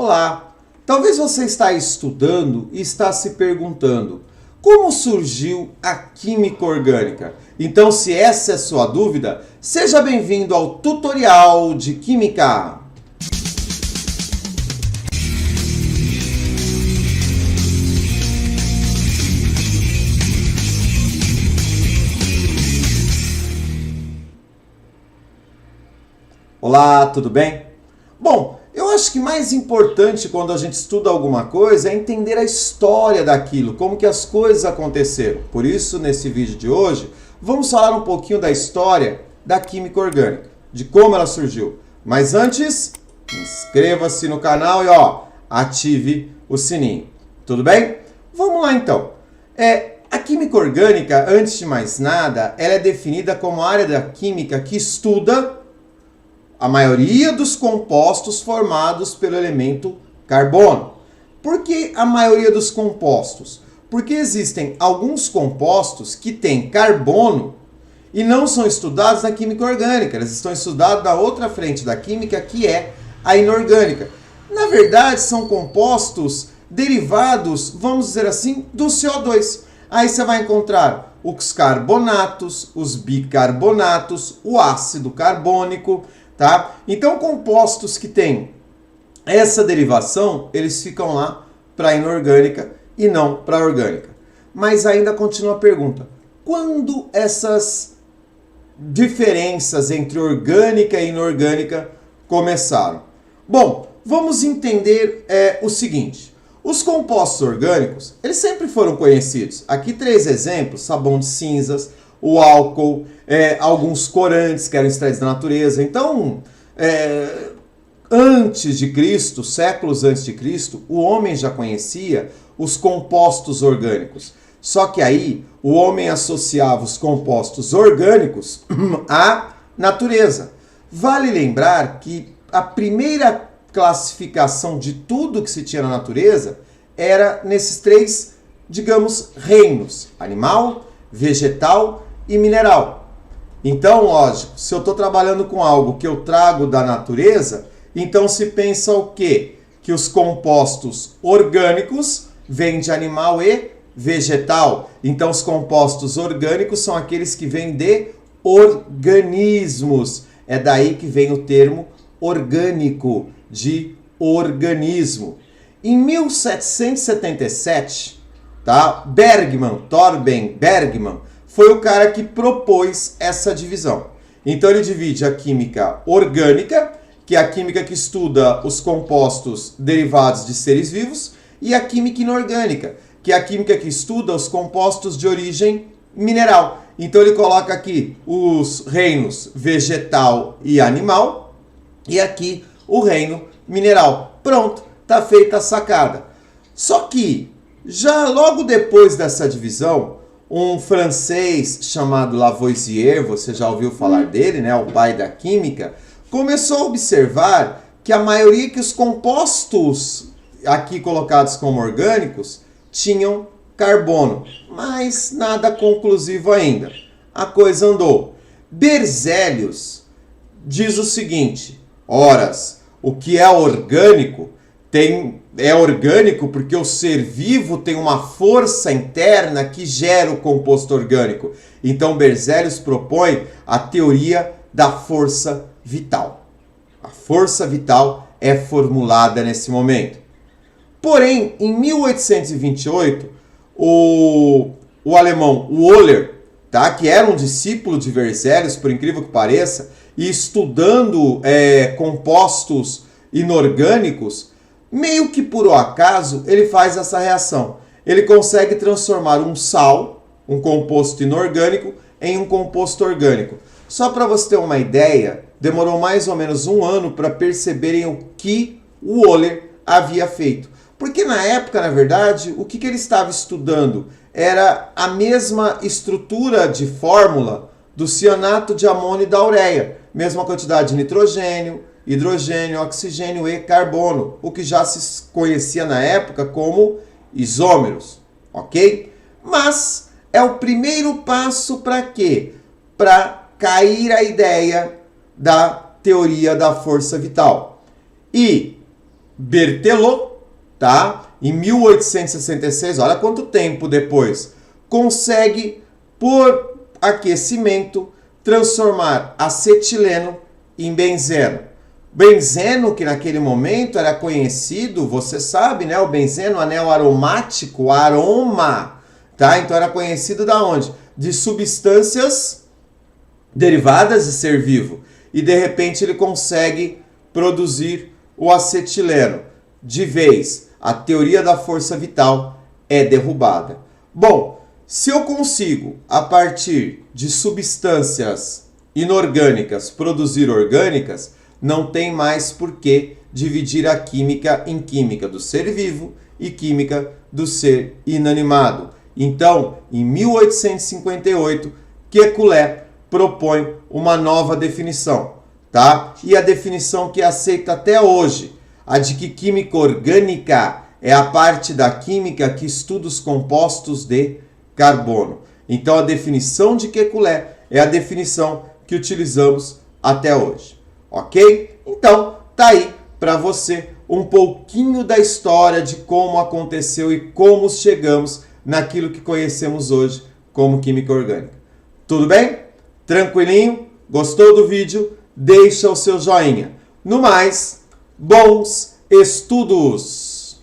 Olá! Talvez você está estudando e está se perguntando como surgiu a química orgânica. Então, se essa é a sua dúvida, seja bem-vindo ao tutorial de Química. Olá, tudo bem? Bom, eu acho que mais importante quando a gente estuda alguma coisa é entender a história daquilo, como que as coisas aconteceram. Por isso, nesse vídeo de hoje, vamos falar um pouquinho da história da química orgânica, de como ela surgiu. Mas antes, inscreva-se no canal e ative o sininho. Tudo bem? Vamos lá então. A química orgânica, antes de mais nada, ela é definida como a área da química que estuda a maioria dos compostos formados pelo elemento carbono. Por que a maioria dos compostos? Porque existem alguns compostos que têm carbono e não são estudados na química orgânica. Eles estão estudados na outra frente da química, que é a inorgânica. Na verdade, são compostos derivados, vamos dizer assim, do CO2. Aí você vai encontrar os carbonatos, os bicarbonatos, o ácido carbônico, tá? Então, compostos que têm essa derivação, eles ficam lá para a inorgânica e não para a orgânica. Mas ainda continua a pergunta: quando essas diferenças entre orgânica e inorgânica começaram? Bom, vamos entender o seguinte. Os compostos orgânicos, eles sempre foram conhecidos. Aqui 3 exemplos: sabão de cinzas, o álcool, alguns corantes que eram extraídos da natureza. Então, antes de Cristo, séculos antes de Cristo, o homem já conhecia os compostos orgânicos. Só que aí o homem associava os compostos orgânicos à natureza. Vale lembrar que a primeira classificação de tudo que se tinha na natureza era nesses 3, digamos, reinos: animal, vegetal e mineral. Então, lógico, se eu estou trabalhando com algo que eu trago da natureza, então se pensa o quê? Que os compostos orgânicos vêm de animal e vegetal. Então, os compostos orgânicos são aqueles que vêm de organismos. É daí que vem o termo orgânico, de organismo. Em 1777, tá? Torben Bergman, foi o cara que propôs essa divisão. Então ele divide a química orgânica, que é a química que estuda os compostos derivados de seres vivos, e a química inorgânica, que é a química que estuda os compostos de origem mineral. Então ele coloca aqui os reinos vegetal e animal, e aqui o reino mineral. Pronto, tá feita a sacada. Só que, já logo depois dessa divisão, um francês chamado Lavoisier, você já ouviu falar dele, né, o pai da química, começou a observar que a maioria que os compostos aqui colocados como orgânicos tinham carbono, mas nada conclusivo ainda. A coisa andou. Berzelius diz o seguinte: ora, o que é orgânico é orgânico porque o ser vivo tem uma força interna que gera o composto orgânico. Então Berzelius propõe a teoria da força vital. A força vital é formulada nesse momento. Porém, em 1828, o alemão Wöhler, tá, que era um discípulo de Berzelius, por incrível que pareça, e estudando compostos inorgânicos, meio que por um acaso, ele faz essa reação. Ele consegue transformar um sal, um composto inorgânico, em um composto orgânico. Só para você ter uma ideia, demorou mais ou menos 1 ano para perceberem o que o Wöhler havia feito. Porque na época, na verdade, o que ele estava estudando era a mesma estrutura de fórmula do cianato de amônio e da ureia. Mesma quantidade de nitrogênio, hidrogênio, oxigênio e carbono, o que já se conhecia na época como isômeros, ok? Mas é o primeiro passo para quê? Para cair a ideia da teoria da força vital. E Berthelot, tá? Em 1866, olha quanto tempo depois, consegue, por aquecimento, transformar acetileno em benzeno. Benzeno, que naquele momento era conhecido, você sabe, né? O benzeno, anel aromático, aroma, tá? Então era conhecido da onde? De substâncias derivadas de ser vivo. E de repente ele consegue produzir o acetileno. De vez, a teoria da força vital é derrubada. Bom, se eu consigo, a partir de substâncias inorgânicas, produzir orgânicas, não tem mais por que dividir a química em química do ser vivo e química do ser inanimado. Então, em 1858, Kekulé propõe uma nova definição, tá? E a definição que é aceita até hoje, a de que química orgânica é a parte da química que estuda os compostos de carbono. Então, a definição de Kekulé é a definição que utilizamos até hoje. Ok? Então, tá aí para você um pouquinho da história de como aconteceu e como chegamos naquilo que conhecemos hoje como química orgânica. Tudo bem? Tranquilinho? Gostou do vídeo? Deixa o seu joinha. No mais, bons estudos!